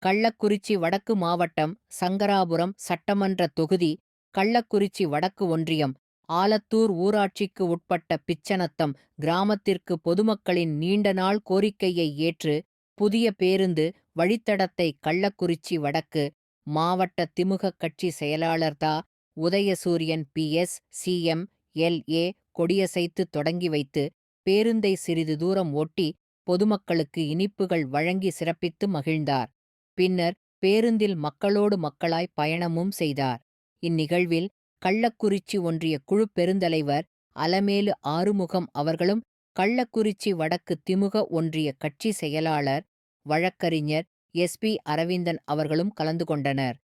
கள்ளக்குறிச்சி வடக்கு மாவட்டம் சங்கராபுரம் சட்டமன்ற தொகுதி, கள்ளக்குறிச்சி வடக்கு ஒன்றியம், ஆலத்தூர் ஊராட்சிக்கு உட்பட்ட பிச்சநத்தம் கிராமத்திற்கு பொதுமக்களின் நீண்ட நாள் கோரிக்கையை ஏற்று புதிய பேருந்து வழித்தடத்தை கள்ளக்குறிச்சி வடக்கு மாவட்ட திமுக கட்சி செயலாளர் தா. உதயசூரியன் பி.எஸ். சி.எம். எல்.ஏ. கொடியசைத்து தொடங்கி வைத்து பேருந்தை சிறிது தூரம் ஓட்டி பொதுமக்களுக்கு இனிப்புகள் வழங்கி சிறப்பித்து மகிழ்ந்தார். பின்னர் பேருந்தில் மக்களோடு மக்களாய் பயணமும் செய்தார். இந்நிகழ்வில் கள்ளக்குறிச்சி ஒன்றிய குழு பெருந்தலைவர் அலமேலு ஆறுமுகம் அவர்களும், கள்ளக்குறிச்சி வடக்கு திமுக ஒன்றிய கட்சி செயலாளர் வழக்கறிஞர் எஸ்.பி. அரவிந்தன் அவர்களும் கலந்து கொண்டனர்.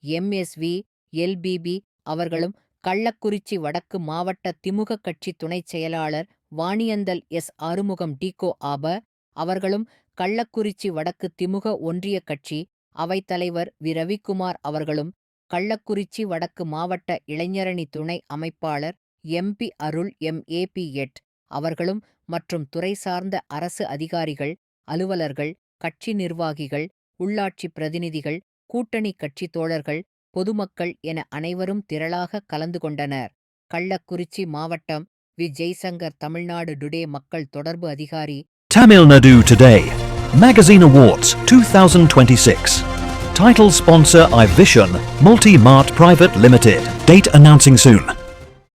எம்.எஸ்.வி. எல்.பி.பி. அவர்களும், கள்ளக்குறிச்சி வடக்கு மாவட்ட திமுக கட்சி துணைச் செயலாளர் வாணியந்தல் எஸ். ஆறுமுகம் டி.கோ. ஆப. அவர்களும், கள்ளக்குறிச்சி வடக்கு திமுக ஒன்றிய கட்சி அவைத்தலைவர் வி. ரவிக்குமார் அவர்களும், கள்ளக்குறிச்சி வடக்கு மாவட்ட இளைஞரணி துணை அமைப்பாளர் எம்.பி. அருள் எம்.ஏ.பி.எட். அவர்களும் மற்றும் துறை சார்ந்த அரசு அதிகாரிகள், அலுவலர்கள், கட்சி நிர்வாகிகள், உள்ளாட்சி பிரதிநிதிகள், கூட்டணி கட்சி தோழர்கள், பொதுமக்கள் என அனைவரும் திரளாக கலந்து கொண்டனர். கள்ளக்குறிச்சி மாவட்டம் வி. ஜெய்சங்கர் தமிழ்நாடு டுடே மக்கள் தொடர்பு அதிகாரி. Tamil Nadu Today Magazine Awards 2026. Title sponsor iVision Multi-Mart Private Limited. Date announcing soon.